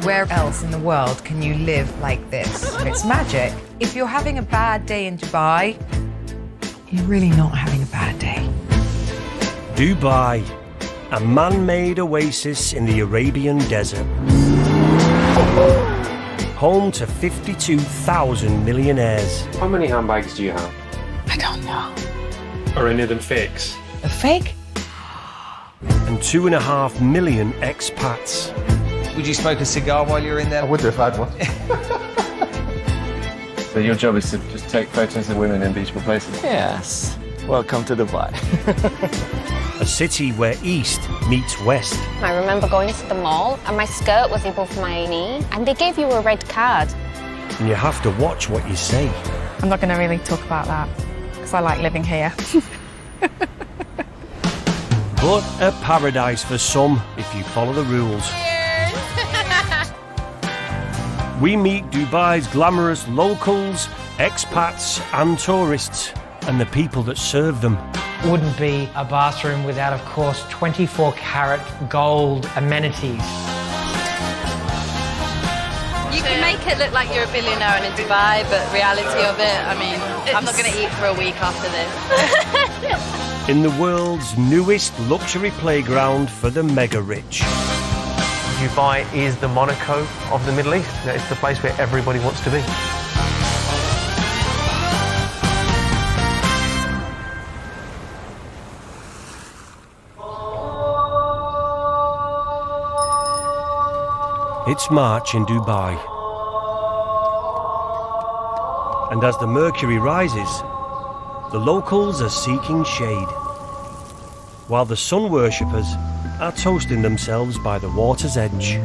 Where else in the world can you live like this? It's magic. If you're having a bad day in Dubai, you're really not having a bad day. Dubai, a man-made oasis in the Arabian desert. Home to 52,000 millionaires. How many handbags do you have? I don't know. Are any of them fakes? A fake? And 2.5 million expats. Would you smoke a cigar while you're in there? I would if I had one. So your job is to just take photos of women in beautiful places? Yes. Welcome to Dubai. A city where East meets West. I remember going to the mall and my skirt was above my knee and they gave you a red card. And you have to watch what you say. I'm not going to really talk about that because I like living here. But a paradise for some if you follow the rules. We meet Dubai's glamorous locals, expats and tourists, and the people that serve them. Wouldn't be a bathroom without, of course, 24-carat gold amenities. You can make it look like you're a billionaire in Dubai, but reality of it, I mean, I'm not going to eat for a week after this. In the world's newest luxury playground for the mega-rich. Dubai is the Monaco of the Middle East. It's the place where everybody wants to be. It's March in Dubai. And as the mercury rises, the locals are seeking shade, while the sun worshippers are toasting themselves by the water's edge.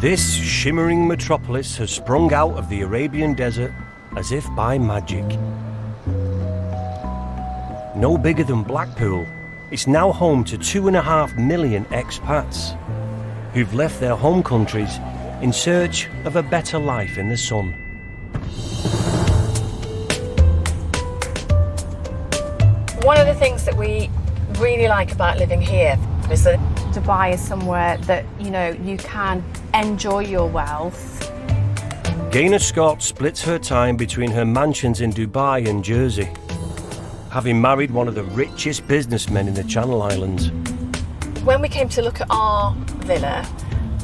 This shimmering metropolis has sprung out of the Arabian desert as if by magic. No bigger than Blackpool, it's now home to 2.5 million expats who've left their home countries in search of a better life in the sun. One of the things that we really like about living here is that Dubai is somewhere that, you know, you can enjoy your wealth. Gaynor Scott splits her time between her mansions in Dubai and Jersey, having married one of the richest businessmen in the Channel Islands. When we came to look at our villa,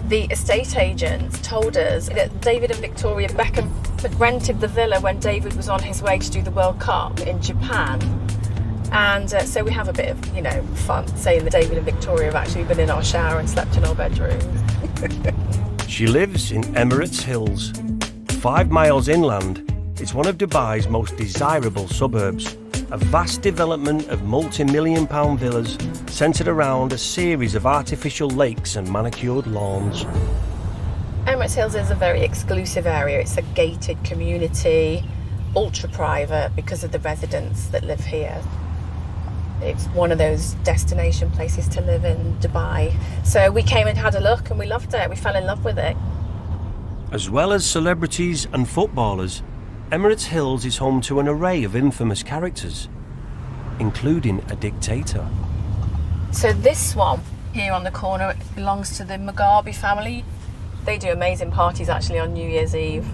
the estate agents told us that David and Victoria Beckham had rented the villa when David was on his way to do the World Cup in Japan. And so we have a bit of, you know, fun saying that David and Victoria have actually been in our shower and slept in our bedrooms. She lives in Emirates Hills. 5 miles inland, it's one of Dubai's most desirable suburbs. A vast development of multi-million-pound villas centred around a series of artificial lakes and manicured lawns. Emirates Hills is a very exclusive area. It's a gated community, ultra-private because of the residents that live here. It's one of those destination places to live in Dubai. So we came and had a look and we loved it. We fell in love with it. As well as celebrities and footballers, Emirates Hills is home to an array of infamous characters, including a dictator. So this one here on the corner belongs to the Mugabe family. They do amazing parties actually on New Year's Eve.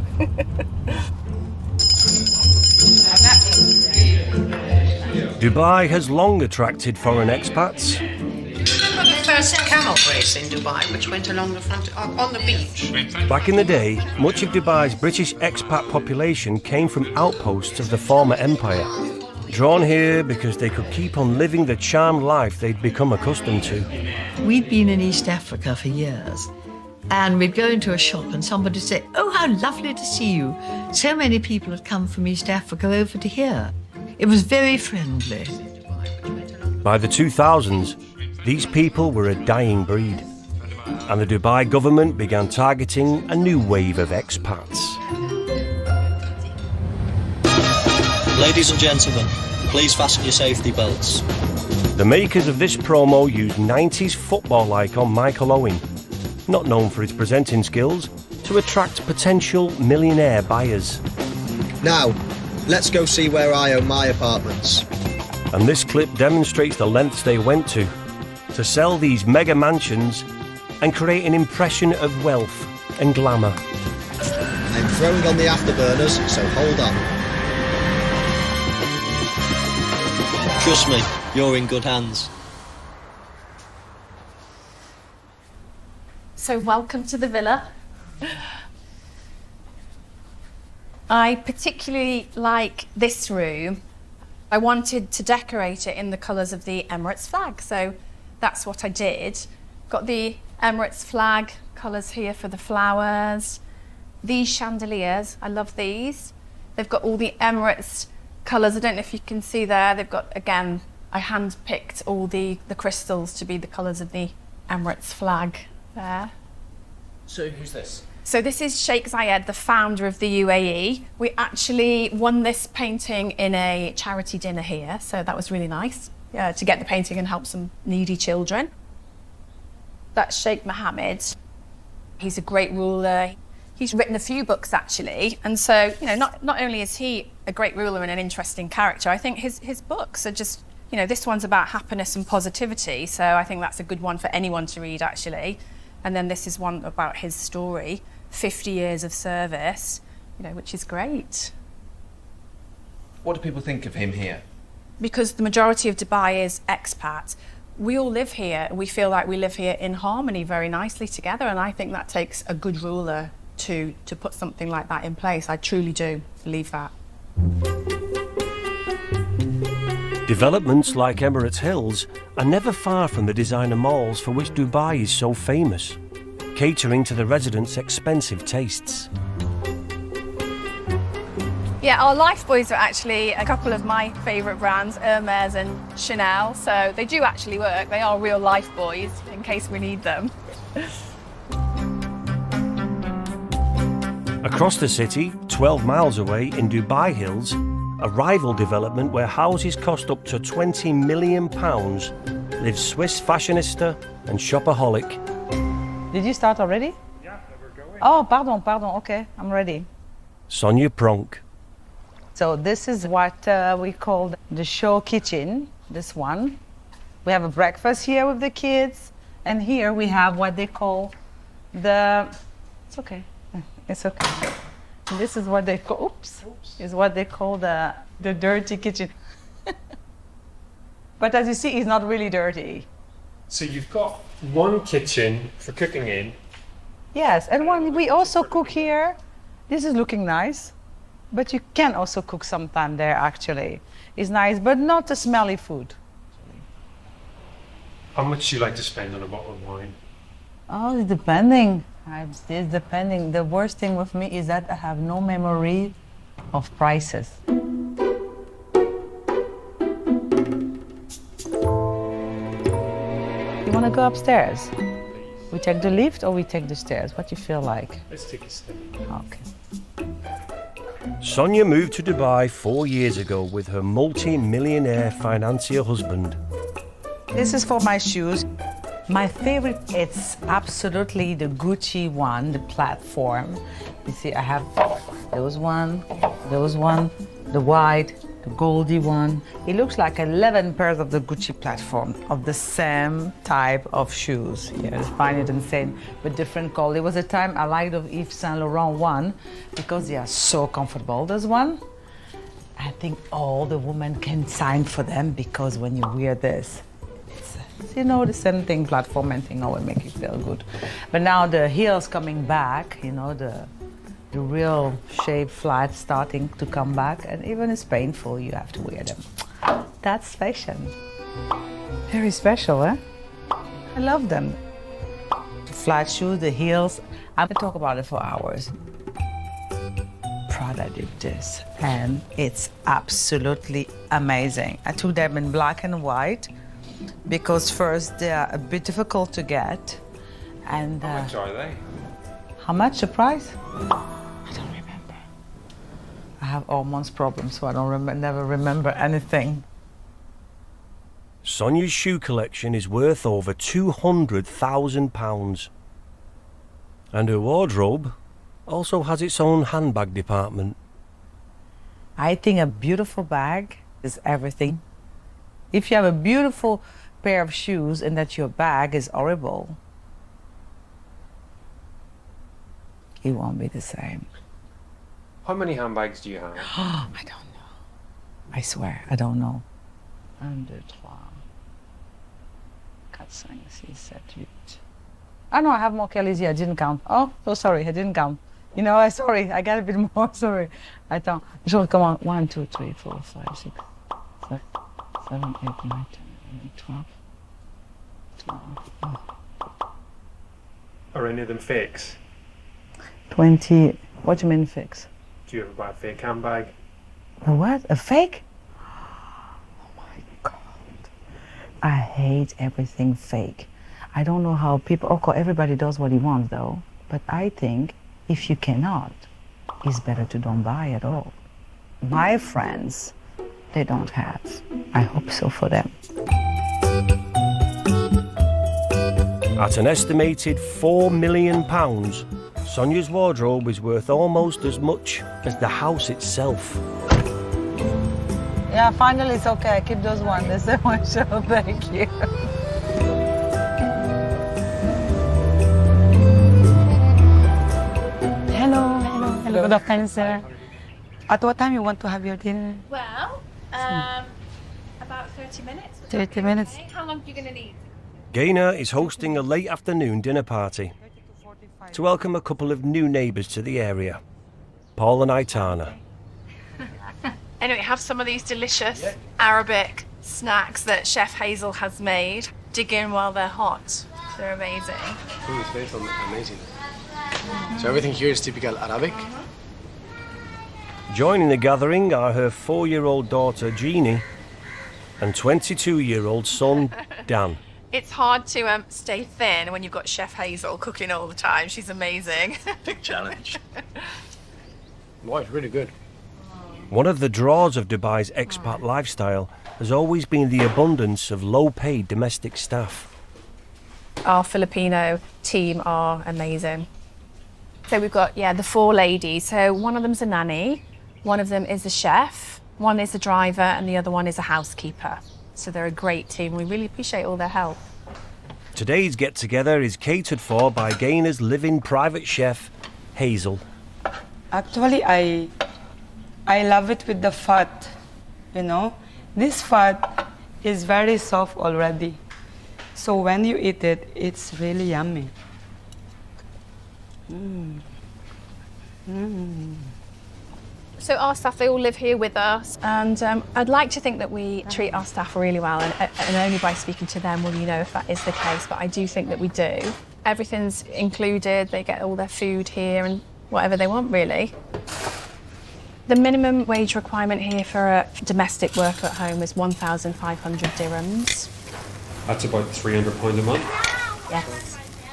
Dubai has long attracted foreign expats. Remember the first camel race in Dubai, which went along the front on the beach? Back in the day, much of Dubai's British expat population came from outposts of the former empire, drawn here because they could keep on living the charmed life they'd become accustomed to. We'd been in East Africa for years, and we'd go into a shop and somebody would say, "Oh, how lovely to see you. So many people had come from East Africa over to here." It was very friendly. By the 2000s, these people were a dying breed, and the Dubai government began targeting a new wave of expats. Ladies and gentlemen, please fasten your safety belts. The makers of this promo used 90s football icon Michael Owen, not known for his presenting skills, to attract potential millionaire buyers. Now, Let's go see where I own my apartments. And this clip demonstrates the lengths they went to sell these mega mansions and create an impression of wealth and glamour. I'm throwing on the afterburners, so hold on. Trust me, you're in good hands. So welcome to the villa. I particularly like this room. I wanted to decorate it in the colours of the Emirates flag, so that's what I did. Got the Emirates flag colours here for the flowers. These chandeliers, I love these. They've got all the Emirates colours. I don't know if you can see there. They've got, again, I hand-picked all the crystals to be the colours of the Emirates flag there. So who's this? So this is Sheikh Zayed, the founder of the UAE. We actually won this painting in a charity dinner here, so that was really nice to get the painting and help some needy children. That's Sheikh Mohammed. He's a great ruler. He's written a few books actually, and so not only is he a great ruler and an interesting character, I think his books are just, this one's about happiness and positivity, so I think that's a good one for anyone to read actually. And then this is one about his story, 50 years of service, which is great. What do people think of him here? Because the majority of Dubai is expats, we all live here. We feel like we live here in harmony very nicely together, and I think that takes a good ruler to put something like that in place. I truly do believe that. Developments like Emirates Hills are never far from the designer malls for which Dubai is so famous, catering to the residents' expensive tastes. Yeah, our Lifebuoys are actually a couple of my favourite brands, Hermes and Chanel, so they do actually work. They are real Lifebuoys in case we need them. Across the city, 12 miles away in Dubai Hills, a rival development where houses cost up to £20 million, lives Swiss fashionista and shopaholic. Did you start already? Yeah, we're going. Oh, pardon, okay, I'm ready. Sonia Pronk. So this is what we call the show kitchen, this one. We have a breakfast here with the kids, and here we have what they call it's okay. This is what they call, is what they call the dirty kitchen. But as you see, it's not really dirty. So you've got one kitchen for cooking in. Yes, and we also cook here. This is looking nice, but you can also cook sometime there actually. It's nice, but not a smelly food. How much do you like to spend on a bottle of wine? Oh, it's depending. It's depending. The worst thing with me is that I have no memory of prices. You want to go upstairs? We take the lift or we take the stairs? What do you feel like? Let's take a step. Okay. Sonia moved to Dubai 4 years ago with her multi-millionaire financier husband. This is for my shoes. My favorite, it's absolutely the Gucci one, the platform. You see, I have those one, the white, the goldy one. It looks like 11 pairs of the Gucci platform of the same type of shoes. Yeah, I find it insane, with different colors. There was a time I liked the Yves Saint Laurent one because they are so comfortable. This one, I think all the women can sign for them because when you wear this, the same thing, platform and thing always make you feel good. But now the heels coming back, the real shape flat starting to come back, and even it's painful, you have to wear them. That's fashion. Very special, eh? I love them. The flat shoes, the heels, I could talk about it for hours. Prada did this, and it's absolutely amazing. I took them in black and white, because first they are a bit difficult to get, and how much are they? How much the price? I don't remember. I have hormones problems, so I never remember anything. Sonia's shoe collection is worth over £200,000, and her wardrobe also has its own handbag department. I think a beautiful bag is everything. If you have a beautiful pair of shoes and that your bag is horrible, it won't be the same. How many handbags do you have? I don't know. I swear, I don't know. 1, 2, 3, 4, 5, 6, 7, 8. Oh no, I have more Kellys here. I didn't count. Oh, so sorry, I didn't count. You know, sorry, I got a bit more. Sorry, I thought. So come on, 1, 2, 3, 4, 5, 6, 7, 8, 9, 10, 11, 12. Oh. Are any of them fakes? 20. What do you mean fix? Do you ever buy a fake handbag? A what? A fake? Oh my God. I hate everything fake. I don't know how people, okay, everybody does what he wants though, but I think if you cannot, it's better to don't buy at all. My friends, they don't have. I hope so for them. At an estimated £4 million, Sonia's wardrobe is worth almost as much as the house itself. Yeah, finally it's okay. I keep those ones. That's the one show. Thank you. Hello. Good afternoon, sir. At what time you want to have your dinner? Well, about 30 minutes. 30 minutes. Okay. How long are you going to need? Gaynor is hosting a late afternoon dinner party to welcome a couple of new neighbours to the area, Paul and Aitana. Anyway, have some of these delicious Arabic snacks that Chef Hazel has made. Dig in while they're hot. They're amazing. Food is based on amazing. So everything here is typical Arabic. Joining the gathering are her 4-year-old daughter Jeannie and 22-year-old son Dan. It's hard to stay thin when you've got Chef Hazel cooking all the time. She's amazing. Big challenge. Wow, it's really good. One of the draws of Dubai's expat lifestyle has always been the abundance of low-paid domestic staff. Our Filipino team are amazing. So we've got, the 4 ladies. So one of them's a nanny, one of them is a chef, one is a driver, and the other one is a housekeeper. So they're a great team. We really appreciate all their help. Today's get-together is catered for by Gaynor's living private chef, Hazel. Actually, I love it with the fat, you know. This fat is very soft already. So when you eat it, it's really yummy. So our staff, they all live here with us, and I'd like to think that we treat our staff really well, and only by speaking to them will you know if that is the case, but I do think that we do. Everything's included, they get all their food here and whatever they want, really. The minimum wage requirement here for a domestic worker at home is 1,500 dirhams. That's about £300 a month?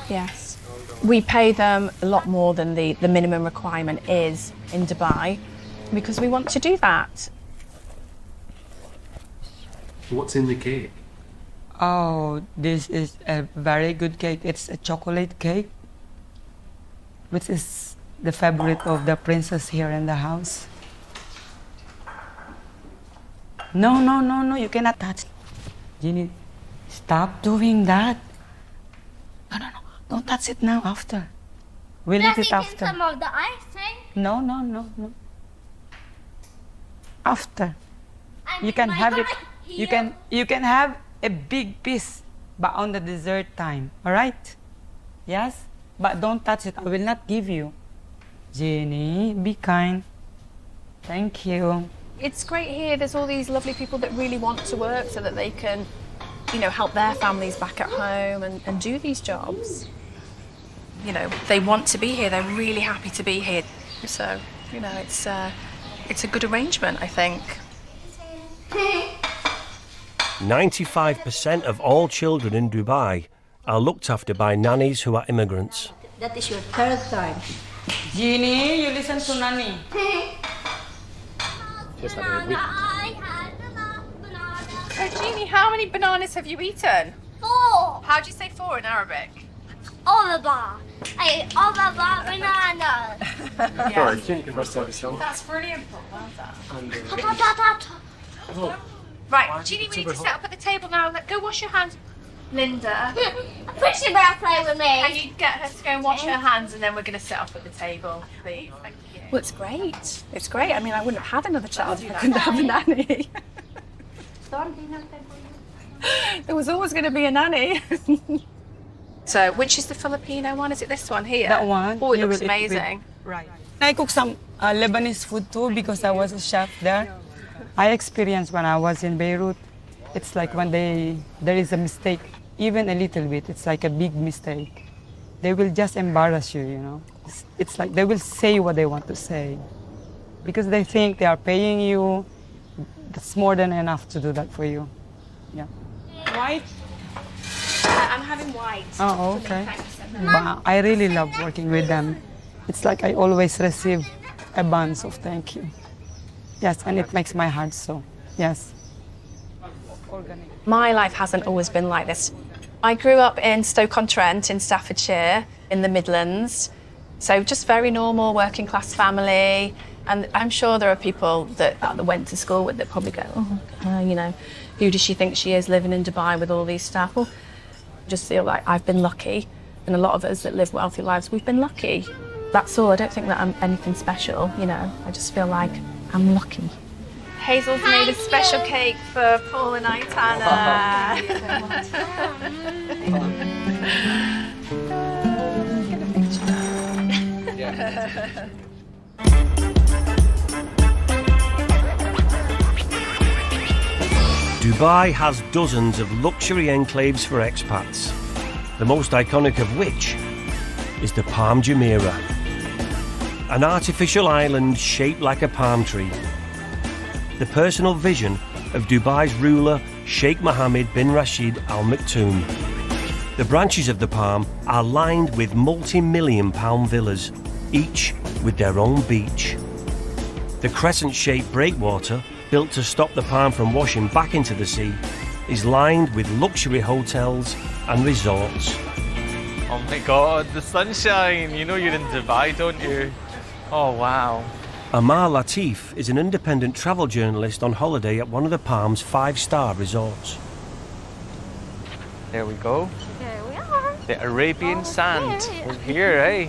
Yes. We pay them a lot more than the minimum requirement is in Dubai because we want to do that. What's in the cake? Oh, this is a very good cake. It's a chocolate cake, which is the favorite of the princess here in the house. No, you cannot touch. Ginny, stop doing that. No, don't touch it now, after. We'll eat it after. Some of the icing. No. After. You can have it. You can have a big piece, but on the dessert time. All right? Yes? But don't touch it. I will not give you. Jenny, be kind. Thank you. It's great here. There's all these lovely people that really want to work so that they can, help their families back at home and do these jobs. They want to be here. They're really happy to be here. So, it's a good arrangement, I think. 95% of all children in Dubai are looked after by nannies who are immigrants. That is your third time. Jeannie, you listen to Nani. So, Jeannie, how many bananas have you eaten? 4. How do you say 4 in Arabic? all the bar. I ate all the bar bananas. Sorry, can you rest of yourself? That's brilliant, Paul. Well done. Oh, Right, Ginny, we need to set up at the table now. Go wash your hands. Linda. Pretty bear play with me. Can you get her to go and wash her hands, and then we're going to set up at the table, please? Thank you. Well, it's great. It's great. I mean, I wouldn't have had another child if I couldn't have a nanny. There was always going to be a nanny. So, which is the Filipino one? Is it this one here? That one. Oh, it You looks will eat with- amazing. Right. I cook some Lebanese food too because I was a chef there. I experienced when I was in Beirut. It's like when there is a mistake, even a little bit, it's like a big mistake. They will just embarrass you, you know. It's like they will say what they want to say because they think they are paying you. That's more than enough to do that for you. Yeah. White? I'm having white. Oh, okay. But I really love working with them. It's like I always receive a bunch of thank you. Yes, and it makes my heart so. Yes. My life hasn't always been like this. I grew up in Stoke-on-Trent in Staffordshire, in the Midlands. So just very normal working class family. And I'm sure there are people that went to school with that probably go, you know, who does she think she is living in Dubai with all these staff? Well, I just feel like I've been lucky. And a lot of us that live wealthy lives, we've been lucky. That's all. I don't think that I'm anything special, you know. I just feel like I'm lucky. Hazel's made a special cake for Paul and Aitana. Get a picture. Yeah. Dubai has dozens of luxury enclaves for expats, the most iconic of which is the Palm Jumeirah, an artificial island shaped like a palm tree. The personal vision of Dubai's ruler Sheikh Mohammed bin Rashid Al Maktoum. The branches of the palm are lined with multi-million-pound villas, each with their own beach. The crescent-shaped breakwater, built to stop the palm from washing back into the sea, is lined with luxury hotels and resorts. Oh my God, the sunshine! You know you're in Dubai, don't you? Oh wow. Amar Latif is an independent travel journalist on holiday at one of the Palm's 5-star resorts. There we go. Here we are. The Arabian sand. We're here, eh?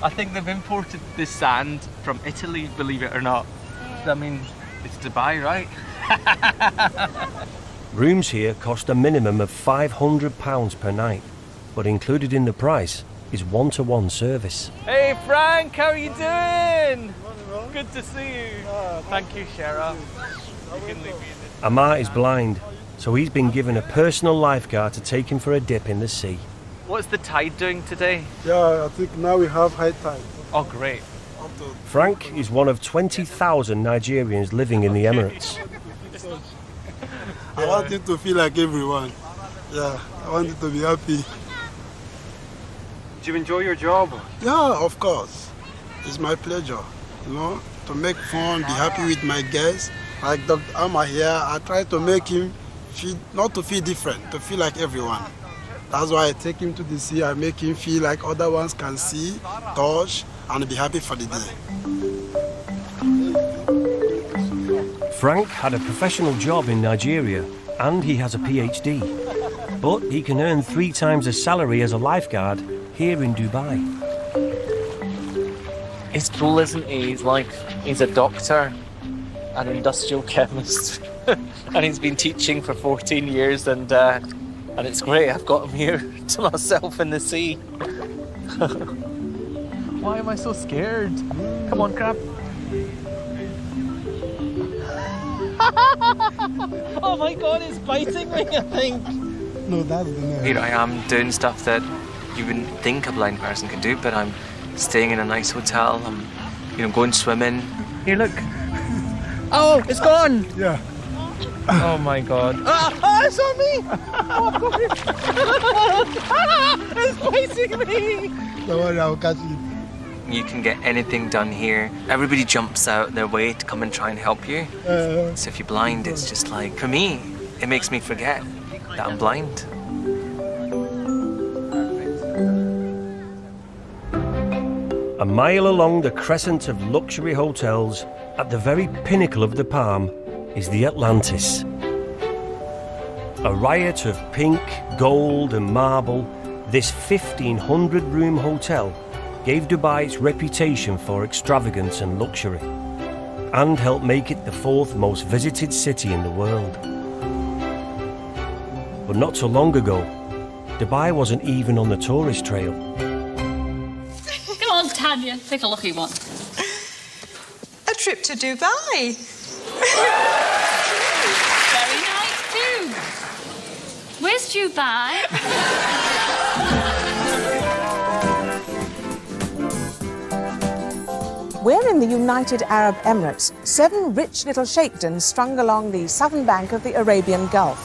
I think they've imported this sand from Italy, believe it or not. I mean, it's Dubai, right? Rooms here cost a minimum of £500 per night, but included in the price is one-to-one service. Hey Frank, how are you doing? Good to see you. Thank you, Shara. You can leave me in this. Amar is blind, so he's been given a personal lifeguard to take him for a dip in the sea. What's the tide doing today? Yeah, I think now we have high tide. Oh, great. Frank is one of 20,000 Nigerians living in the Emirates. I want it to feel like everyone. Yeah, I want it to be happy. Do you enjoy your job? Yeah, of course. It's my pleasure, you know, to make fun, be happy with my guests. Like Dr. Amma here, I try to make him feel, not to feel different, to feel like everyone. That's why I take him to the sea, I make him feel like other ones can see, touch, and be happy for the day. Frank had a professional job in Nigeria and he has a PhD, but he can earn 3 times the salary as a lifeguard here in Dubai. It's cool, isn't he? He's a doctor, an industrial chemist, and he's been teaching for 14 years, and it's great. I've got him here to myself in the sea. Why am I so scared? Come on, crab. Oh my God, it's biting me, I think. No, that's the name. Here I am doing stuff that you wouldn't think a blind person could do, but I'm staying in a nice hotel. I'm, going swimming. Here, look. Oh, it's gone. Yeah. Oh my God. It's on me. Oh, it's biting me. Don't worry, I'll catch it. You can get anything done here. Everybody jumps out their way to come and try and help you. So if you're blind, it's just like, for me, it makes me forget that I'm blind. A mile along the crescent of luxury hotels, at the very pinnacle of the palm, is the Atlantis. A riot of pink, gold and marble, this 1,500-room hotel gave Dubai its reputation for extravagance and luxury, and helped make it the 4th most visited city in the world. But not so long ago, Dubai wasn't even on the tourist trail. Come on, Tanya, take a lucky one. A trip to Dubai. Very nice too. Where's Dubai? We're in the United Arab Emirates, 7 rich little sheikdoms strung along the southern bank of the Arabian Gulf.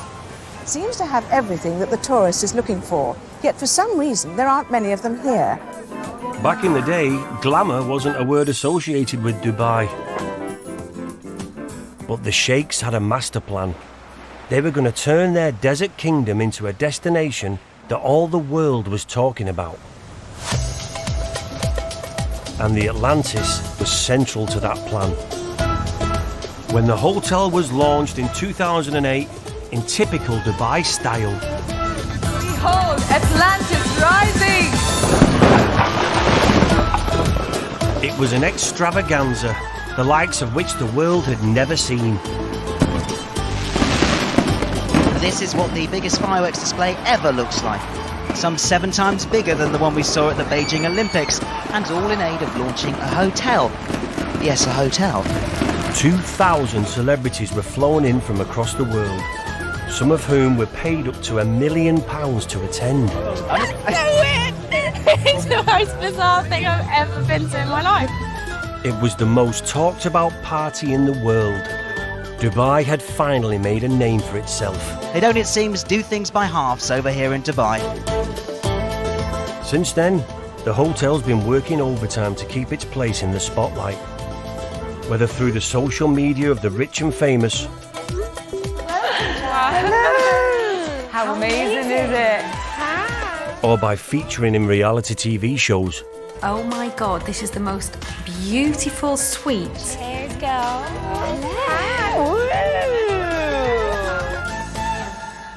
Seems to have everything that the tourist is looking for, yet for some reason there aren't many of them here. Back in the day, glamour wasn't a word associated with Dubai. But the sheikhs had a master plan. They were going to turn their desert kingdom into a destination that all the world was talking about. And the Atlantis was central to that plan. When the hotel was launched in 2008, in typical Dubai style. Behold, Atlantis rising! It was an extravaganza, the likes of which the world had never seen. This is what the biggest fireworks display ever looks like. Some 7 times bigger than the one we saw at the Beijing Olympics, and all in aid of launching a hotel. Yes, a hotel. 2,000 celebrities were flown in from across the world, some of whom were paid up to £1 million to attend. It's the most bizarre thing I've ever been to in my life. It was the most talked about party in the world. Dubai had finally made a name for itself. They don't, it seems, do things by halves over here in Dubai. Since then, the hotel's been working overtime to keep its place in the spotlight. Whether through the social media of the rich and famous, How amazing is it? or by featuring in reality TV shows. Oh my God, this is the most beautiful suite. Cheers, girl.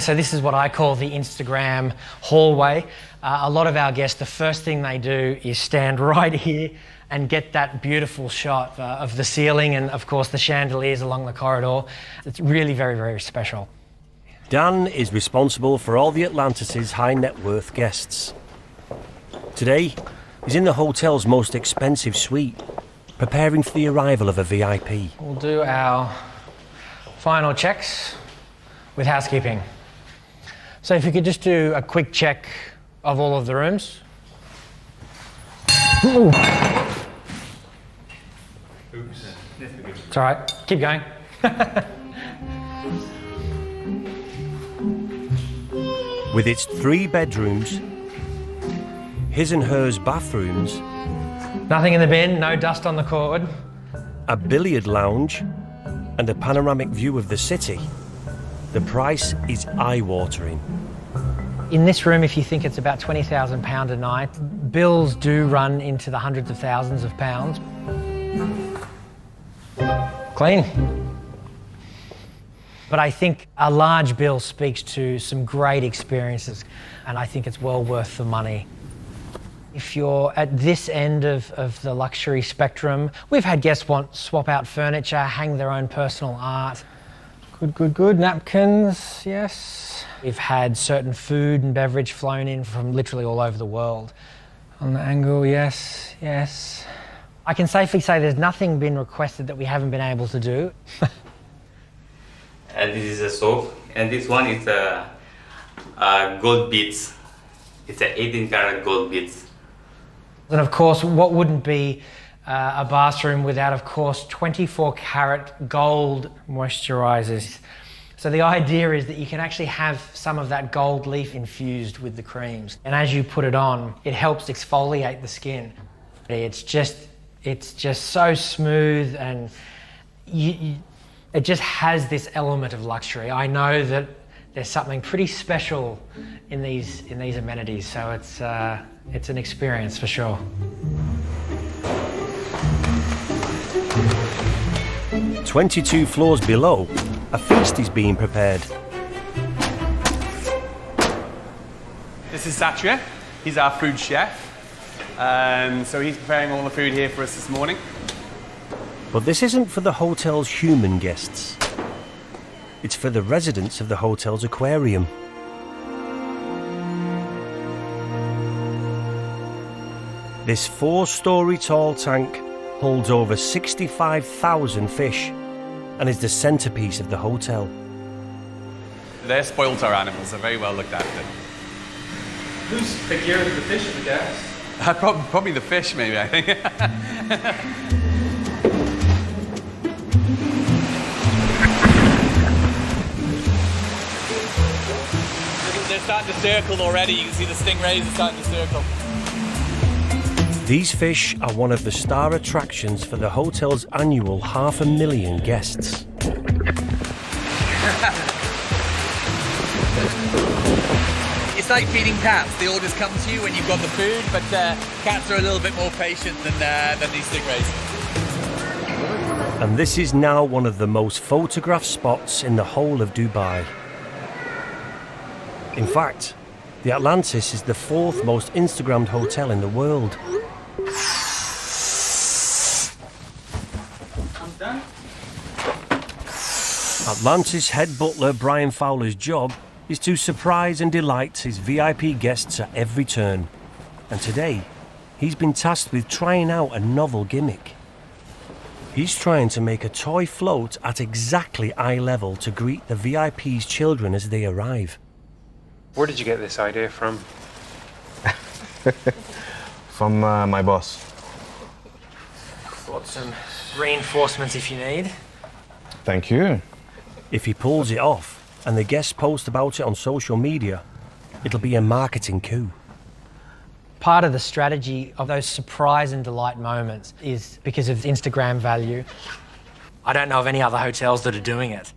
So this is what I call the Instagram hallway. A lot of our guests, the first thing they do is stand right here and get that beautiful shot of the ceiling and, of course, the chandeliers along the corridor. It's really very, very special. Dan is responsible for all the Atlantis' high net worth guests. Today, he's in the hotel's most expensive suite, preparing for the arrival of a VIP. We'll do our final checks with housekeeping. So if you could just do a quick check of all of the rooms. Ooh. It's all right, keep going. With its 3 bedrooms, his and hers bathrooms, Nothing in the bin, no dust on the cord. a billiard lounge, and a panoramic view of the city, the price is eye-watering. In this room, if you think it's about £20,000 a night, bills do run into the hundreds of thousands of pounds. Clean. But I think a large bill speaks to some great experiences, and I think it's well worth the money. If you're at this end of the luxury spectrum, we've had guests swap out furniture, hang their own personal art. Good. Napkins, yes. We've had certain food and beverage flown in from literally all over the world. On the angle, yes. I can safely say there's nothing been requested that we haven't been able to do. And this is a soap, and this one is a gold beads. It's a 18-karat gold beads. And of course, what wouldn't be a bathroom without, of course, 24-karat gold moisturizers. So the idea is that you can actually have some of that gold leaf infused with the creams. And as you put it on, it helps exfoliate the skin. It's just so smooth, and it just has this element of luxury. I know that there's something pretty special in these amenities, so it's an experience for sure. 22 floors below, a feast is being prepared. This is Satya. He's our food chef. So he's preparing all the food here for us this morning. But this isn't for the hotel's human guests. It's for the residents of the hotel's aquarium. This 4-story tall tank holds over 65,000 fish and is the centerpiece of the hotel. They're spoilt, our animals. They're very well looked after. Who's pickier, the fish or the guests? Probably the fish, maybe, I think. They're starting to circle already. You can see the stingrays are starting to circle. These fish are one of the star attractions for the hotel's annual 500,000 guests. It's like feeding cats. They all just come to you when you've got the food, but cats are a little bit more patient than these stingrays. And this is now one of the most photographed spots in the whole of Dubai. In fact, the Atlantis is the 4th most Instagrammed hotel in the world. Atlantis head butler Brian Fowler's job is to surprise and delight his VIP guests at every turn. And today, he's been tasked with trying out a novel gimmick. He's trying to make a toy float at exactly eye level to greet the VIP's children as they arrive. Where did you get this idea from? From my boss. Got some reinforcements if you need. Thank you. If he pulls it off and the guests post about it on social media, it'll be a marketing coup. Part of the strategy of those surprise and delight moments is because of Instagram value. I don't know of any other hotels that are doing it.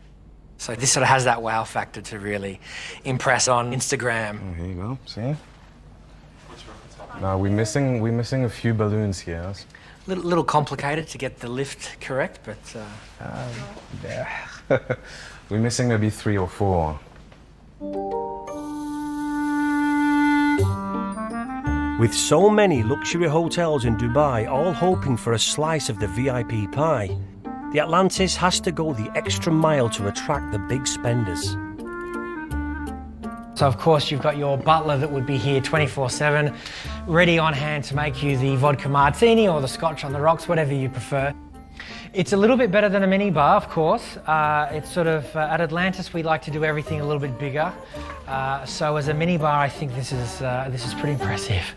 So this sort of has that wow factor to really impress on Instagram. Oh, here you go, see? Now we're missing a few balloons here. Little complicated to get the lift correct, but yeah. We're missing maybe 3 or 4. With so many luxury hotels in Dubai all hoping for a slice of the VIP pie, the Atlantis has to go the extra mile to attract the big spenders. So of course you've got your butler that would be here 24/7, ready on hand to make you the vodka martini or the scotch on the rocks, whatever you prefer. It's a little bit better than a mini bar, of course. It's sort of, at Atlantis we like to do everything a little bit bigger. So as a mini bar I think this is pretty impressive.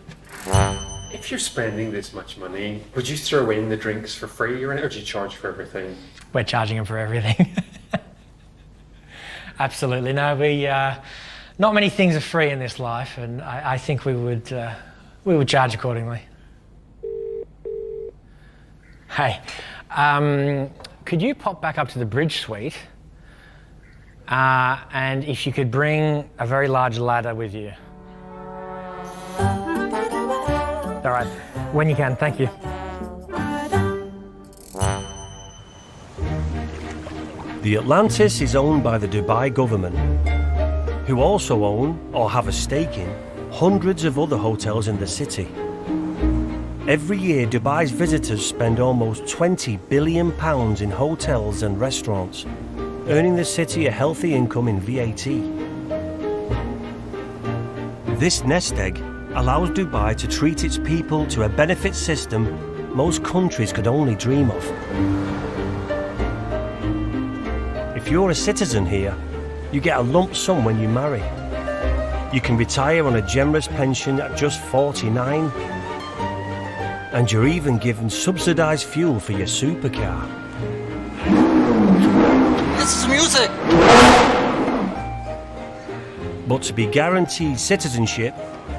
If you're spending this much money, would you throw in the drinks for free or do you charge for everything? We're charging them for everything. Absolutely, no, not many things are free in this life, and I think we would charge accordingly. Hey, could you pop back up to the bridge suite? And if you could bring a very large ladder with you. All right, when you can, thank you. The Atlantis is owned by the Dubai government, who also own or have a stake in hundreds of other hotels in the city. Every year, Dubai's visitors spend almost £20 billion in hotels and restaurants, earning the city a healthy income in VAT. This nest egg allows Dubai to treat its people to a benefit system most countries could only dream of. If you're a citizen here, you get a lump sum when you marry. You can retire on a generous pension at just 49, and you're even given subsidised fuel for your supercar. This is music! But to be guaranteed citizenship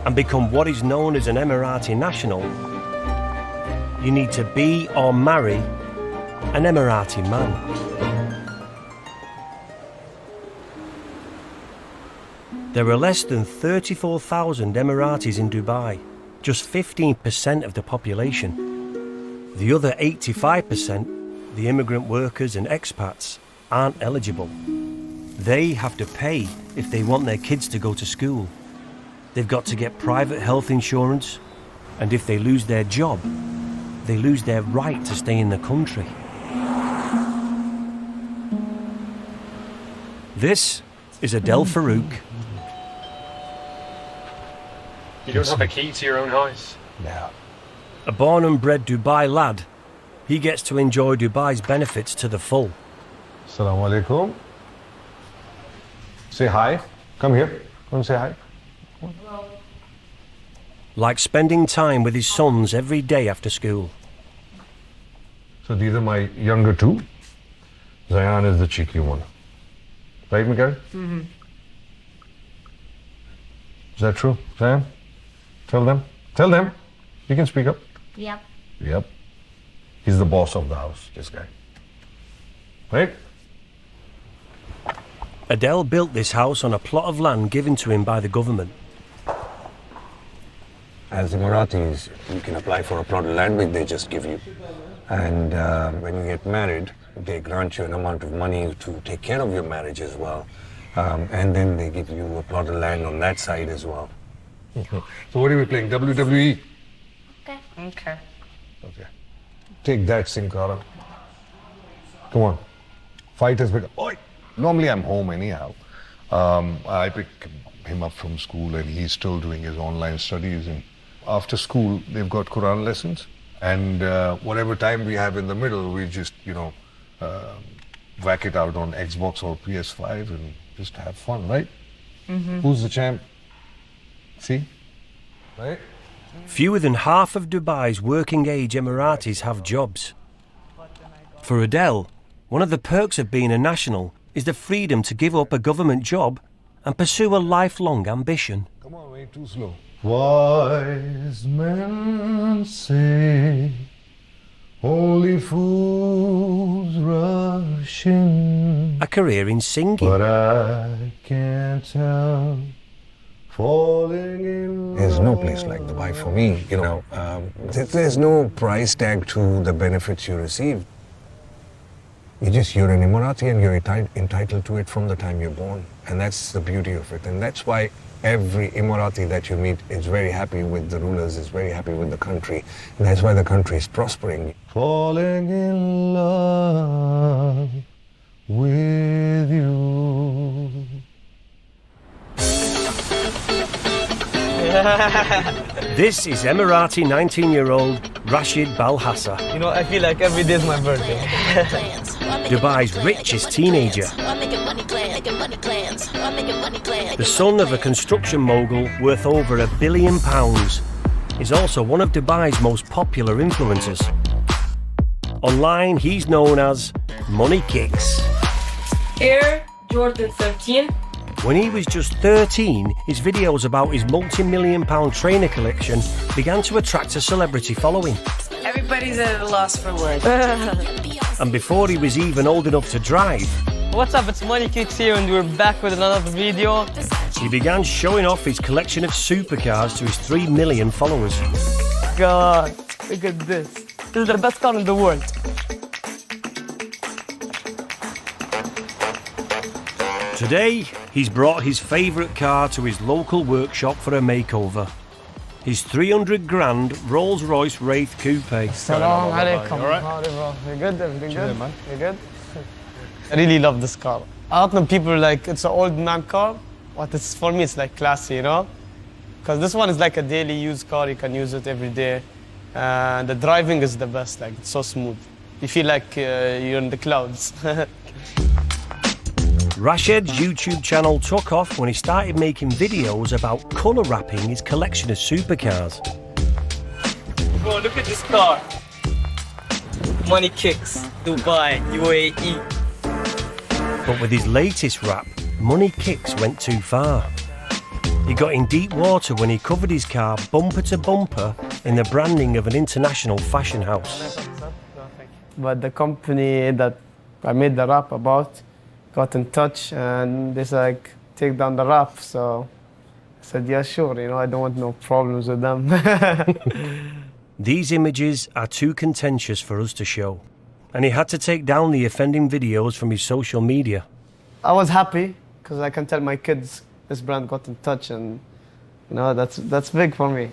and become what is known as an Emirati national, you need to be or marry an Emirati man. There are less than 34,000 Emiratis in Dubai, just 15% of the population. The other 85% the immigrant workers and expats, aren't eligible. They have to pay if they want their kids to go to school. They've got to get private health insurance, and if they lose their job, they lose their right to stay in the country. This is Adel Farouk. You don't have a key to your own house? No. A born and bred Dubai lad, he gets to enjoy Dubai's benefits to the full. Assalamu alaikum. Say hi. Come here. Come say hi. Like spending time with his sons every day after school. So these are my younger two. Zayan is the cheeky one. Right, Miguel? Mm-hmm. Is that true, Zayan? Tell them. Tell them. You can speak up. Yep. Yep. He's the boss of the house, this guy. Right? Adel built this house on a plot of land given to him by the government. As Emiratis, you can apply for a plot of land which they just give you. And when you get married, they grant you an amount of money to take care of your marriage as well. And then they give you a plot of land on that side as well. So what are we playing? WWE? Okay. Okay. Okay. Take that, Sin Cara. Come on. Fight has begun. Oi! Normally I'm home anyhow. I pick him up from school and he's still doing his online studies. And after school, they've got Quran lessons. And whatever time we have in the middle, we just, whack it out on Xbox or PS5 and just have fun, right? Mm-hmm. Who's the champ? See? Right? Fewer than half of Dubai's working-age Emiratis have jobs. For Adel, one of the perks of being a national is the freedom to give up a government job and pursue a lifelong ambition. Come on, wait, too slow. Wise men say, only fools rush in. A career in singing. But I can't help falling in love. There's no place like Dubai for me, There's no price tag to the benefits you receive. You're an Emirati and you're entitled to it from the time you're born. And that's the beauty of it. And that's why every Emirati that you meet is very happy with the rulers, is very happy with the country. And that's why the country is prospering. Falling in love with you. This is Emirati 19-year-old Rashid Balhassa. I feel like every day is my birthday. Dubai's richest teenager. The son of a construction mogul worth over £1 billion. Is also one of Dubai's most popular influencers. Online, he's known as Money Kicks. Air Jordan 13. When he was just 13, his videos about his multi-million-pound trainer collection began to attract a celebrity following. Everybody's at a loss for words. And before he was even old enough to drive, What's up, it's Money Kicks here and we're back with another video. he began showing off his collection of supercars to his 3 million followers. God, look at this. This is the best car in the world. Today, he's brought his favourite car to his local workshop for a makeover. His 300 grand Rolls-Royce Wraith Coupe. Salam alaikum. Alright, bro. You good? Everything good? Man. You good? I really love this car. A lot of people like it's an old man car, but for me it's like classy, Because this one is like a daily use car. You can use it every day. And the driving is the best. Like it's so smooth. You feel like you're in the clouds. Rashid's YouTube channel took off when he started making videos about colour wrapping his collection of supercars. Bro, look at this car. Money Kicks, Dubai, UAE. But with his latest wrap, Money Kicks went too far. He got in deep water when he covered his car bumper to bumper in the branding of an international fashion house. But the company that I made the wrap about got in touch and they said, take down the wrap. So I said, yeah, sure, I don't want no problems with them. These images are too contentious for us to show. and he had to take down the offending videos from his social media. I was happy because I can tell my kids this brand got in touch, and you know that's big for me.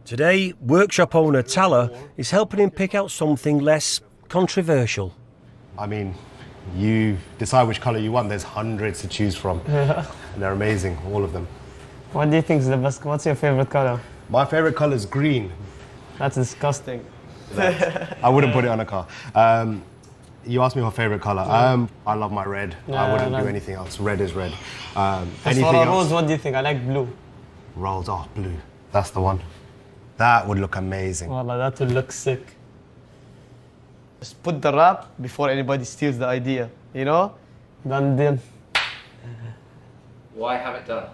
Today, workshop owner Tala is helping him pick out something less controversial. I mean, you decide which colour you want. There's hundreds to choose from. And they're amazing, all of them. What do you think is the best? What's your favorite colour? My favourite colour is green. That's disgusting. I wouldn't put it on a car. You asked me my favourite colour. I love my red. I wouldn't do anything else. Red is red. As for a rose, what do you think? I like blue. Rose, oh, blue. That's the one. That would look amazing. Wallah, that would look sick. Just put the wrap before anybody steals the idea, you know? Then. Why have it done?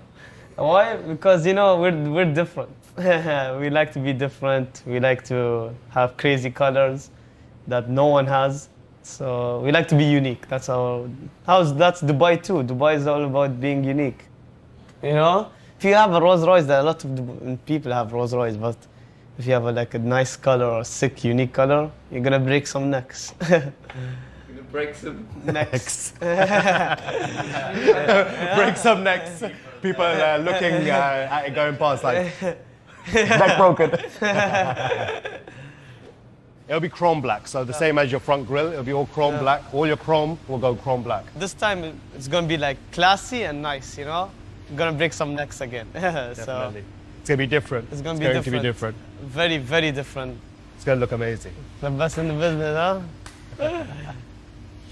Why? Because, you know, we're different. We like to be different. We like to have crazy colors that no one has. So we like to be unique. That's that's Dubai too. Dubai is all about being unique. You know? If you have a Rolls Royce, there are a lot of people have Rolls Royce, but if you have a nice color or a sick, unique color, you're gonna break some necks. Break some necks. Break some necks. People looking at it going past like, neck broken. It'll be chrome black, so the same as your front grille, it'll be all chrome black. All your chrome will go chrome black. This time it's gonna be like classy and nice, you know? I'm gonna break some necks again. Definitely. So, it's gonna be different. It's going to be different. Very, very different. It's gonna look amazing. The best in the business, huh?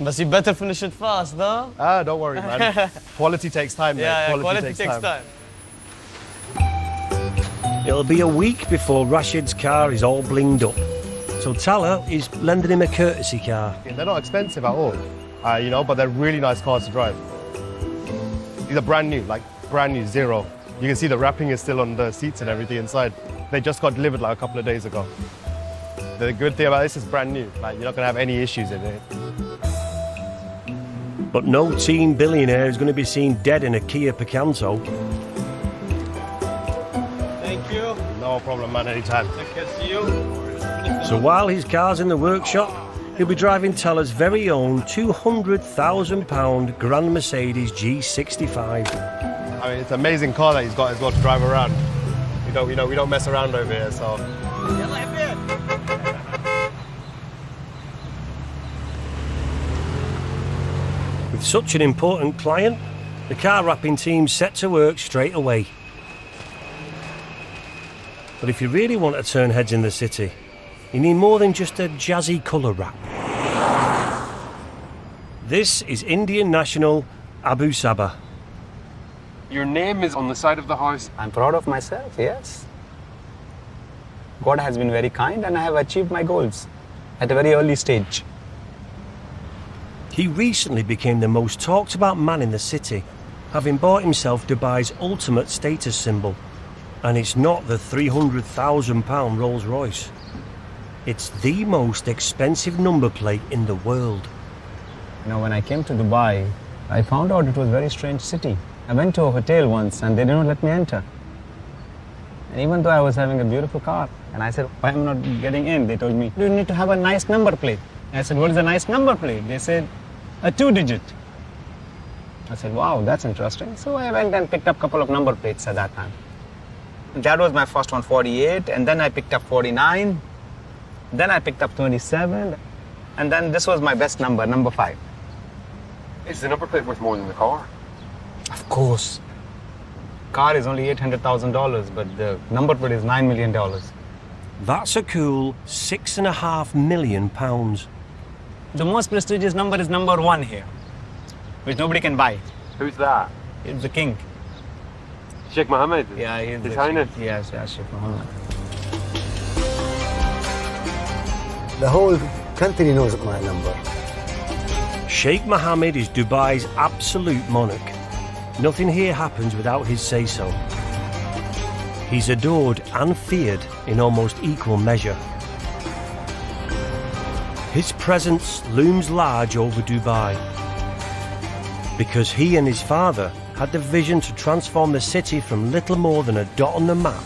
But you better finish it fast, though. Don't worry, man. Quality takes time, mate. Yeah, quality takes time. It'll be a week before Rashid's car is all blinged up. So Tala is lending him a courtesy car. They're not expensive at all, you know, but they're really nice cars to drive. These are brand new, like brand new, zero. You can see the wrapping is still on the seats and everything inside. They just got delivered like a couple of days ago. The good thing about this is brand new. Like, you're not going to have any issues in it. But no teen billionaire is going to be seen dead in a Kia Picanto. Thank you. No problem, man, anytime. Take care, see you. So while his car's in the workshop, he'll be driving Tala's very own £200,000 Grand Mercedes G65. I mean, it's an amazing car that he's got as well to drive around. We don't mess around over here, so. With such an important client, the car wrapping team's set to work straight away. But if you really want to turn heads in the city, you need more than just a jazzy colour wrap. This is Indian national Abu Sabah. Your name is on the side of the house. I'm proud of myself, yes. God has been very kind and I have achieved my goals at a very early stage. He recently became the most talked about man in the city, having bought himself Dubai's ultimate status symbol. And it's not the £300,000 Rolls Royce. It's the most expensive number plate in the world. You know, when I came to Dubai, I found out it was a very strange city. I went to a hotel once and they didn't let me enter. And even though I was having a beautiful car, and I said, why am I not getting in? They told me, you need to have a nice number plate. I said, what is a nice number plate? They said, a 2-digit. I said, wow, that's interesting. So I went and picked up a couple of number plates at that time. That was my first one, 48, and then I picked up 49. Then I picked up 27, and then this was my best number, number 5. Is the number plate worth more than the car? Of course. Car is only $800,000, but the number plate is $9 million. That's a cool £6.5 million. The most prestigious number is number 1 here, which nobody can buy. Who's that? It's the king. Sheikh Mohammed? Yeah, he's His Highness? Yes, Sheikh Mohammed. The whole country knows my number. Sheikh Mohammed is Dubai's absolute monarch. Nothing here happens without his say-so. He's adored and feared in almost equal measure. His presence looms large over Dubai because he and his father had the vision to transform the city from little more than a dot on the map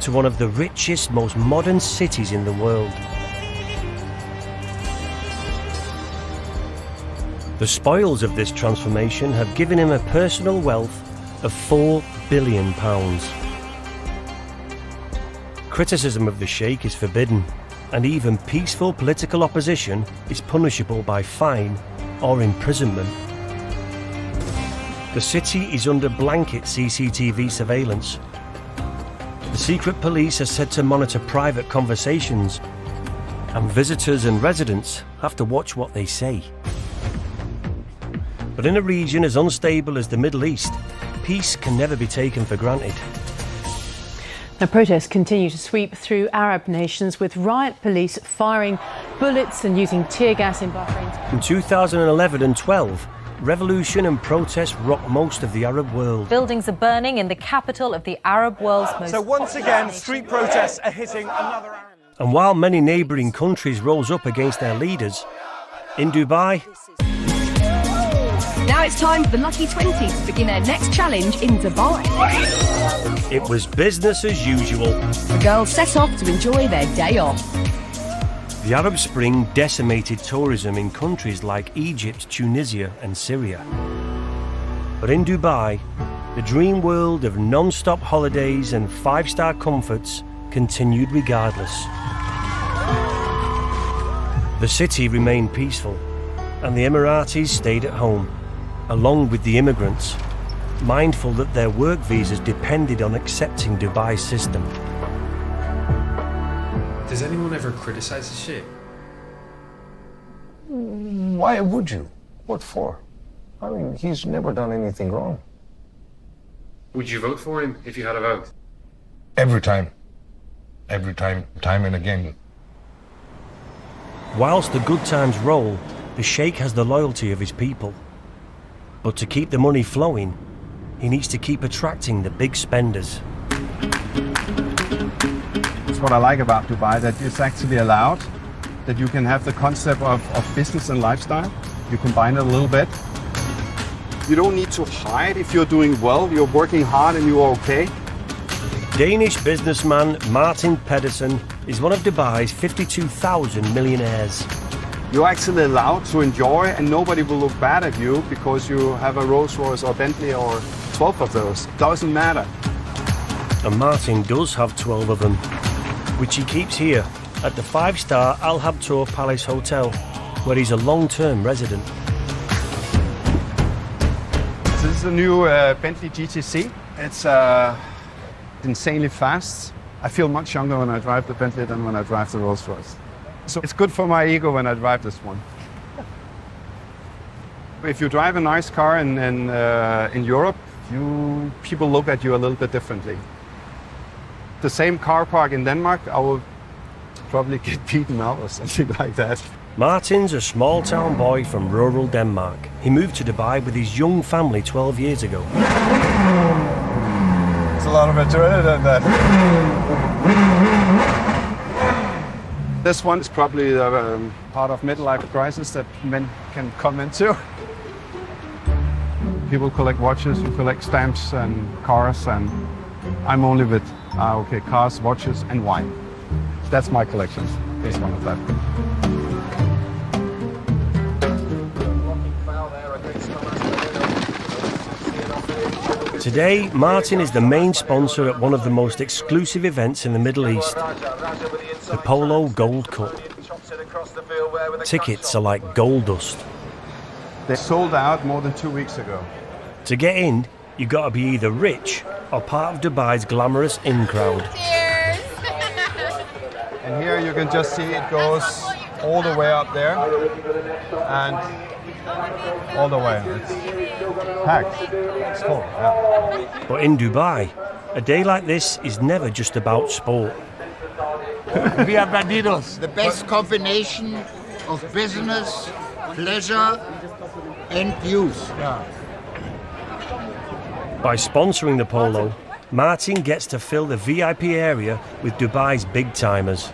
to one of the richest, most modern cities in the world. The spoils of this transformation have given him a personal wealth of £4 billion. Criticism of the Sheikh is forbidden, and even peaceful political opposition is punishable by fine or imprisonment. The city is under blanket CCTV surveillance. The secret police are said to monitor private conversations, and visitors and residents have to watch what they say. But in a region as unstable as the Middle East, peace can never be taken for granted. Now, protests continue to sweep through Arab nations, with riot police firing bullets and using tear gas in Bahrain. In 2011 and 12, revolution and protest rocked most of the Arab world. Buildings are burning in the capital of the Arab world's most... So once again, street protests are hitting another Arab... And while many neighbouring countries rose up against their leaders, in Dubai... Now it's time for the Lucky 20 to begin their next challenge in Dubai. It was business as usual. The girls set off to enjoy their day off. The Arab Spring decimated tourism in countries like Egypt, Tunisia and Syria. But in Dubai, the dream world of non-stop holidays and five-star comforts continued regardless. The city remained peaceful, and the Emiratis stayed at home, along with the immigrants, mindful that their work visas depended on accepting Dubai's system. Does anyone ever criticize the Sheikh? Why would you? What for? I mean, he's never done anything wrong. Would you vote for him if you had a vote? Every time. Every time, time and again. Whilst the good times roll, the Sheikh has the loyalty of his people. But to keep the money flowing, he needs to keep attracting the big spenders. That's what I like about Dubai, that it's actually allowed, that you can have the concept of business and lifestyle. You combine it a little bit. You don't need to hide if you're doing well, you're working hard and you're okay. Danish businessman Martin Pedersen is one of Dubai's 52,000 millionaires. You're actually allowed to enjoy and nobody will look bad at you because you have a Rolls Royce or Bentley or 12 of those. Doesn't matter. And Martin does have 12 of them, which he keeps here at the 5-star Al Habtoor Palace Hotel, where he's a long-term resident. This is a new Bentley GTC. It's insanely fast. I feel much younger when I drive the Bentley than when I drive the Rolls Royce. So it's good for my ego when I drive this one. If you drive a nice car in Europe, people look at you a little bit differently. The same car park in Denmark, I will probably get beaten out or something like that. Martin's a small-town boy from rural Denmark. He moved to Dubai with his young family 12 years ago. It's a lot of adrenaline, that. This one is probably the part of midlife crisis that men can come into. People collect watches, you collect stamps and cars, and I'm only with cars, watches, and wine. That's my collection. Here's one of that. Today, Martin is the main sponsor at one of the most exclusive events in the Middle East, the Polo Gold Cup. Tickets are like gold dust. They sold out more than 2 weeks ago. To get in, you've got to be either rich or part of Dubai's glamorous in crowd. Cheers! And here you can just see it goes all the way up there and all the way. It's packed. It's full, yeah. But in Dubai, a day like this is never just about sport. We are bandidos. The best combination of business, pleasure, and youth. Yeah. By sponsoring the polo, Martin gets to fill the VIP area with Dubai's big-timers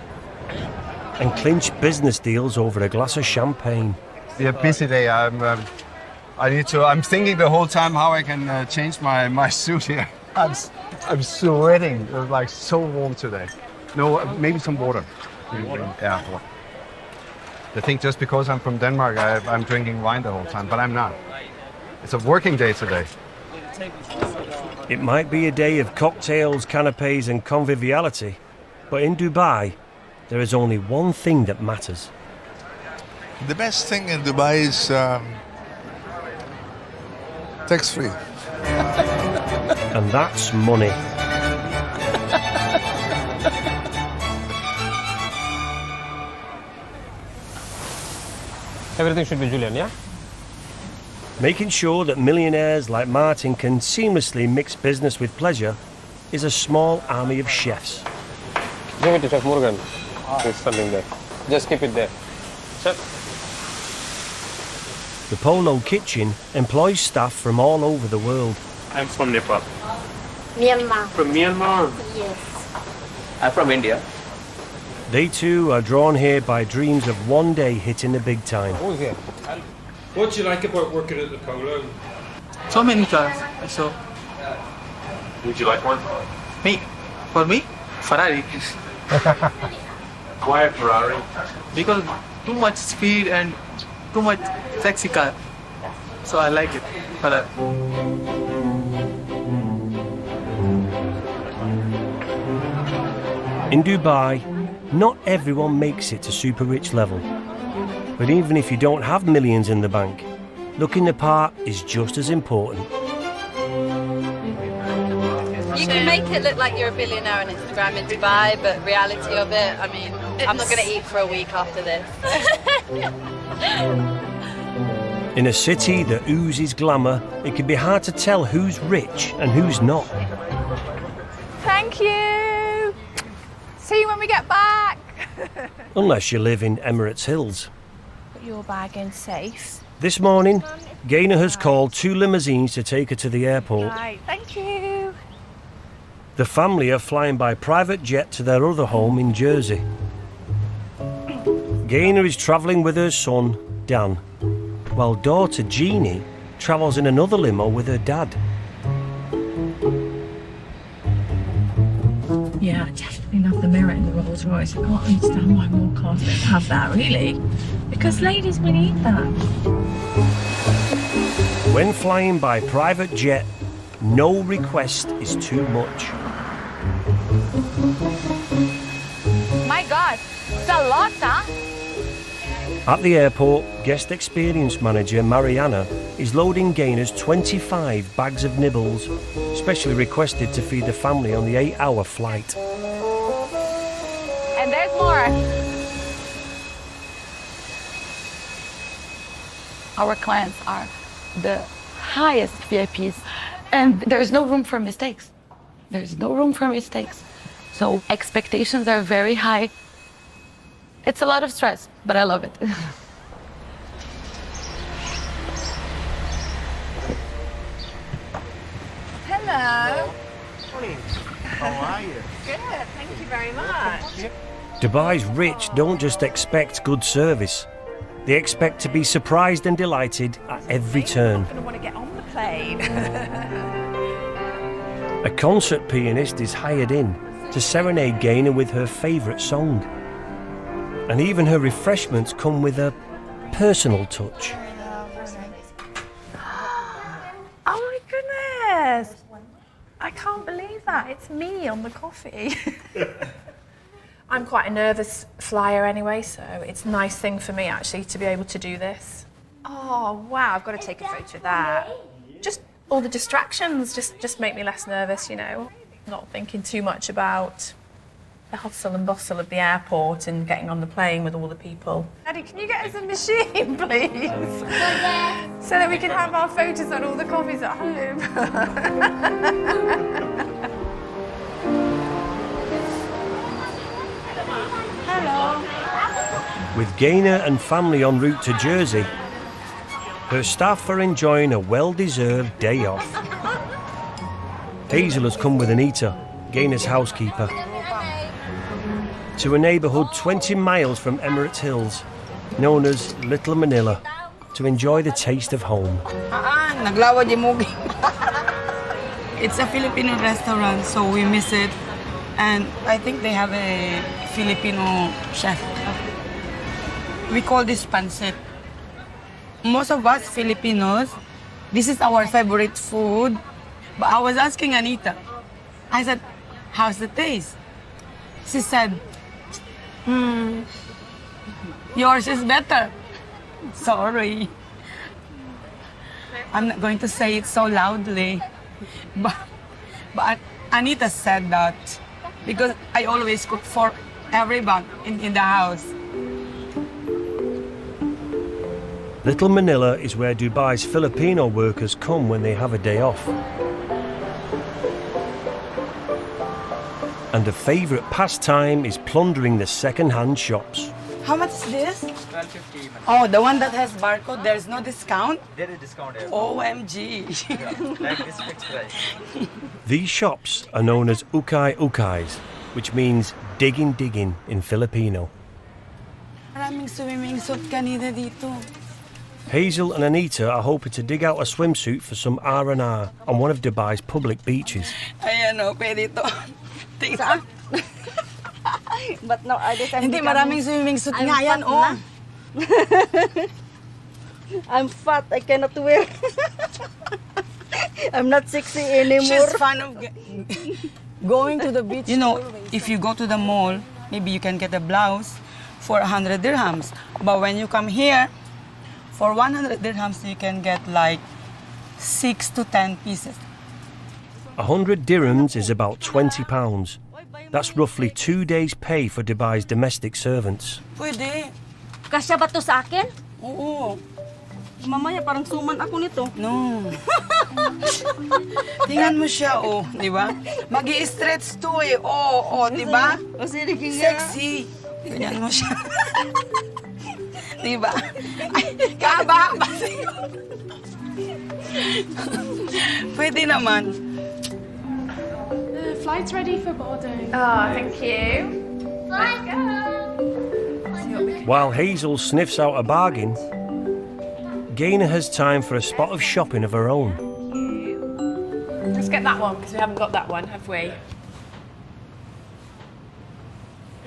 and clinch business deals over a glass of champagne. It's a busy day. I'm thinking the whole time how I can change my suit here. I'm sweating. It's like so warm today. No, maybe some water. Yeah. They think just because I'm from Denmark, I'm drinking wine the whole time, but I'm not. It's a working day today. It might be a day of cocktails, canapes and conviviality, but in Dubai, there is only one thing that matters. The best thing in Dubai is tax-free. And that's money. Everything should be Julian, yeah? Making sure that millionaires like Martin can seamlessly mix business with pleasure is a small army of chefs. Give it to Chef Morgan. He's standing there. Just keep it there. Chef. The Polo Kitchen employs staff from all over the world. I'm from Nepal. Myanmar. From Myanmar? Yes. I'm from India. They too are drawn here by dreams of one day hitting the big time. Who's here? What do you like about working at the Polo? So many cars. So, Would you like one? me? For me? Ferrari. Why a Ferrari? Because too much speed and too much sexy car. So I like it. Ferrari. In Dubai, not everyone makes it to super rich level. But even if you don't have millions in the bank, looking the part is just as important. You can make it look like you're a billionaire on Instagram in Dubai, but reality of it, I mean, I'm not going to eat for a week after this. In a city that oozes glamour, it can be hard to tell who's rich and who's not. Thank you. See you when we get back. Unless you live in Emirates Hills. Put your bag in safe. This morning, Gaynor has called 2 limousines to take her to the airport. Right, thank you. The family are flying by private jet to their other home in Jersey. Gaynor is travelling with her son, Dan, while daughter Jeannie travels in another limo with her dad. Yeah, I definitely love the mirror in the Rolls Royce. I can't understand why more cars don't have that, really. Because ladies, we need that. When flying by private jet, no request is too much. My God, it's a lot, huh? At the airport, guest experience manager Mariana is loading Gaynor's 25 bags of nibbles, specially requested to feed the family on the 8-hour flight. And there's more. Our clients are the highest VIPs, and there's no room for mistakes. There's no room for mistakes. So expectations are very high. It's a lot of stress, but I love it. Hello. How are you? Good, thank you very much. Dubai's rich don't just expect good service. They expect to be surprised and delighted at every turn. I'm going to want to get on the plane. A concert pianist is hired in to serenade Gaynor with her favourite song. And even her refreshments come with a personal touch. Oh my goodness! I can't believe that. It's me on the coffee. I'm quite a nervous flyer anyway, so it's a nice thing for me actually to be able to do this. Oh wow, I've got to take a photo of that. Just all the distractions just make me less nervous, you know. Not thinking too much about the hustle and bustle of the airport and getting on the plane with all the people. Daddy, can you get us a machine, please? So that we can have our photos on all the coffees at home. Hello. With Gaynor and family en route to Jersey, her staff are enjoying a well-deserved day off. Hazel has come with Anita, Gaynor's housekeeper, to a neighbourhood 20 miles from Emirates Hills, known as Little Manila, to enjoy the taste of home. It's a Filipino restaurant, so we miss it. And I think they have a Filipino chef. We call this pancit. Most of us Filipinos, this is our favorite food. But I was asking Anita, I said, how's the taste? She said, yours is better. Sorry. I'm not going to say it so loudly. But Anita said that because I always cook for everyone in the house. Little Manila is where Dubai's Filipino workers come when they have a day off. And a favourite pastime is plundering the second-hand shops. How much is this? $12.50. Oh, the one that has barcode, there's no discount? There is discount. OMG. Like this fixed price. These shops are known as ukay-ukays, which means digging in Filipino. Maraming swimming suit kanina dito. Hazel and Anita are hoping to dig out a swimsuit for some R&R on one of Dubai's public beaches. Ayan o, pwede ito. Tingnan. But no, I decided. Hindi, maraming swimming suit nga yan, oh. I'm fat, I cannot wear. I'm not sexy anymore. She's fan of going to the beach. You know, if you go to the mall, maybe you can get a blouse for 100 dirhams. But when you come here, for 100 dirhams, you can get like 6 to 10 pieces. 100 dirhams is about £20. That's roughly 2 days' pay for Dubai's domestic servants. Pwede. Kasya ba to sa akin? Oo. Mamaya parang suman ako nito. No. Tingnan mo siya, oh, di ba? Mag-i-stretch to eh. Oh, di ba? Sexy. Tingnan mo siya. Di ba? Ay, kahaba-haba siya. Pwede naman. The flight's ready for boarding. Oh, thank you. Let's go. While Hazel sniffs out a bargain, Gaynor has time for a spot of shopping of her own. Let's get that one because we haven't got that one, have we?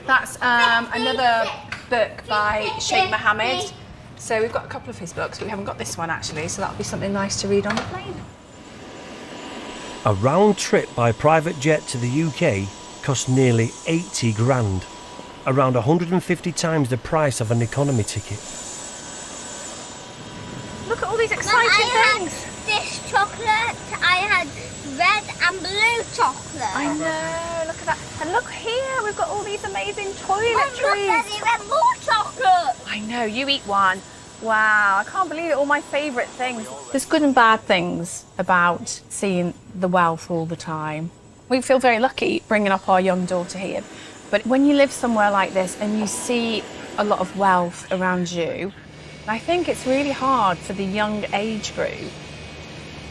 That's another book by Sheikh Mohammed. So we've got a couple of his books, but we haven't got this one actually, so that'll be something nice to read on the plane. A round trip by private jet to the UK costs nearly 80 grand, around 150 times the price of an economy ticket. Look at all these exciting things. This chocolate, I had red and blue chocolate. I know, look at that. And look here, we've got all these amazing toiletries. Look, there's even more chocolate. I know, you eat one. Wow, I can't believe it, all my favourite things. There's good and bad things about seeing the wealth all the time. We feel very lucky bringing up our young daughter here. But when you live somewhere like this and you see a lot of wealth around you, I think it's really hard for the young age group.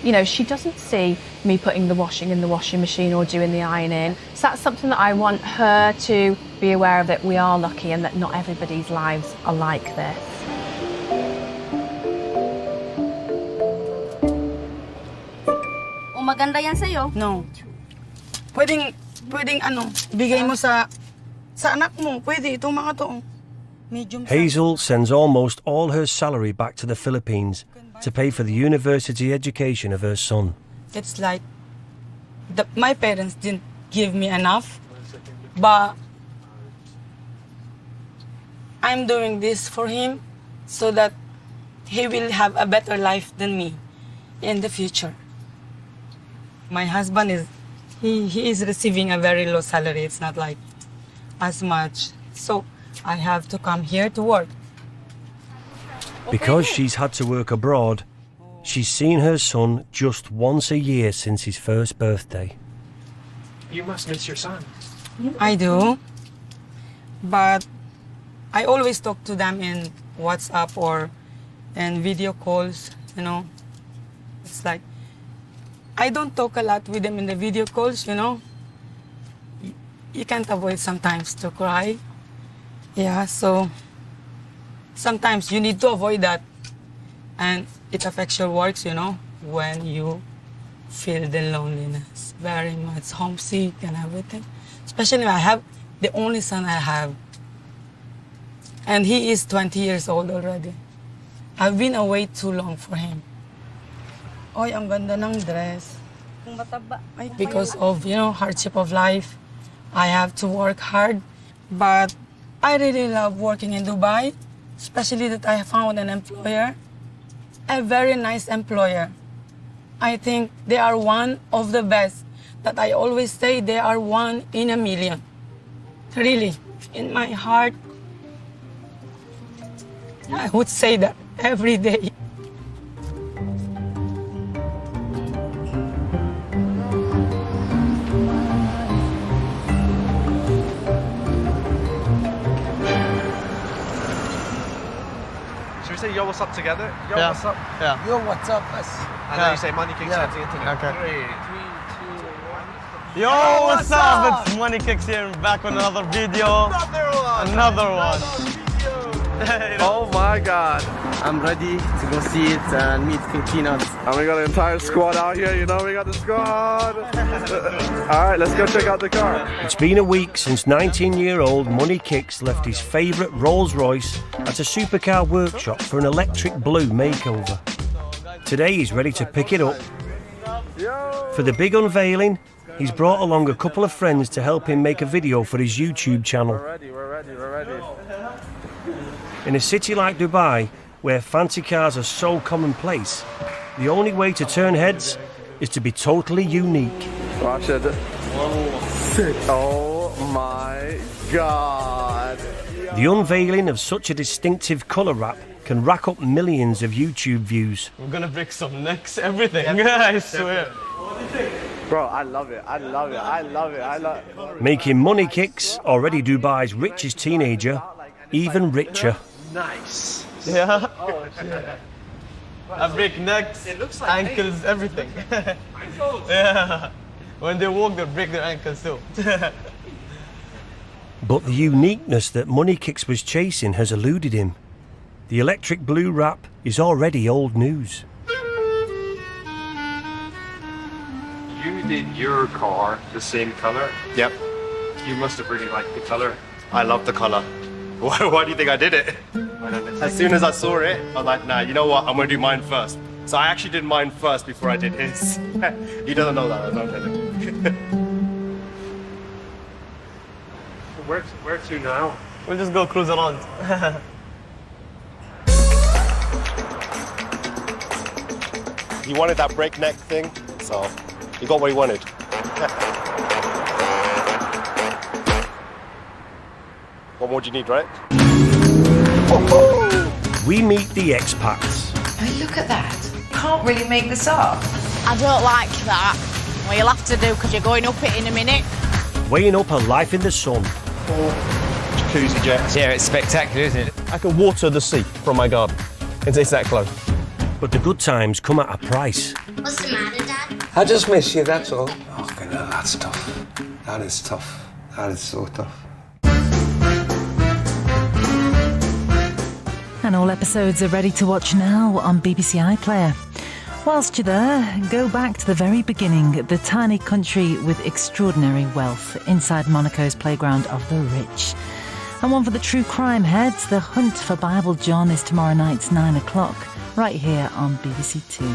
You know, she doesn't see me putting the washing in the washing machine or doing the ironing. So that's something that I want her to be aware of, that we are lucky and that not everybody's lives are like this. O maganda yan sa'yo? No. Pwedeng ano, bigay mo sa anak mo. Pwede, itong mga to. Medium size. Hazel sends almost all her salary back to the Philippines to pay for the university education of her son. It's like my parents didn't give me enough, but I'm doing this for him so that he will have a better life than me in the future. My husband he is receiving a very low salary. It's not like as much. So I have to come here to work. Because she's had to work abroad, she's seen her son just once a year since his first birthday. You must miss your son. I do, but I always talk to them in WhatsApp or in video calls, you know. It's like, I don't talk a lot with them in the video calls, you know. You can't avoid sometimes to cry. Yeah, so sometimes you need to avoid that. And it affects your works, you know, when you feel the loneliness very much, homesick and everything. Especially when I have the only son I have. And he is 20 years old already. I've been away too long for him. Oy, ang ganda ng dress. Because of, hardship of life, I have to work hard. But I really love working in Dubai, especially that I found an employer, a very nice employer. I think they are one of the best. That I always say they are one in a million. Really, in my heart, I would say that every day. Should we say yo, what's up together? Yo, Yeah. what's up? Yeah. Yo, what's up? Us. And then you say money kicks on the internet. Okay. 3, 2, 1. Yo, what's up? It's Money Kicks here, back with another video. Another one. Oh my God. I'm ready to go see it and meet King Peanuts. And we got an entire squad out here, we got the squad. All right, let's go check out the car. It's been a week since 19-year-old Money Kicks left his favourite Rolls-Royce at a supercar workshop for an electric blue makeover. Today he's ready to pick it up. For the big unveiling, he's brought along a couple of friends to help him make a video for his YouTube channel. We're ready. In a city like Dubai, where fancy cars are so commonplace, the only way to turn heads is to be totally unique. Watch it. Oh my God. The unveiling of such a distinctive colour wrap can rack up millions of YouTube views. We're gonna break some necks, everything. I swear. Bro, I love it. Making Money Kicks, already Dubai's richest teenager, even richer. Nice. Yeah. I break necks, ankles, everything. Yeah. When they walk, they break their ankles too. But the uniqueness that Money Kicks was chasing has eluded him. The electric blue wrap is already old news. You did your car the same colour? Yep. You must have really liked the colour. I love the colour. Why do you think I did it? As soon as I saw it, I was like, nah, you know what? I'm going to do mine first. So I actually did mine first before I did his. He doesn't know that, don't tell him. Where to now? We'll just go cruise around. He wanted that breakneck thing, so he got what he wanted. What more do you need, right? We meet the expats. Hey, look at that. Can't really make this up. I don't like that. Well, you'll have to do because you're going up it in a minute. Weighing up a life in the sun. Jacuzzi jets. Yeah, it's spectacular, isn't it? I can water the sea from my garden. It's that close. But the good times come at a price. What's the matter, Dad? I just miss you, that's all. Oh, God, that's tough. That is tough. That is so tough. And all episodes are ready to watch now on BBC iPlayer. Whilst you're there, go back to the very beginning, the tiny country with extraordinary wealth inside Monaco's playground of the rich. And one for the true crime heads, The Hunt for Bible John is tomorrow night's 9 o'clock, right here on BBC Two.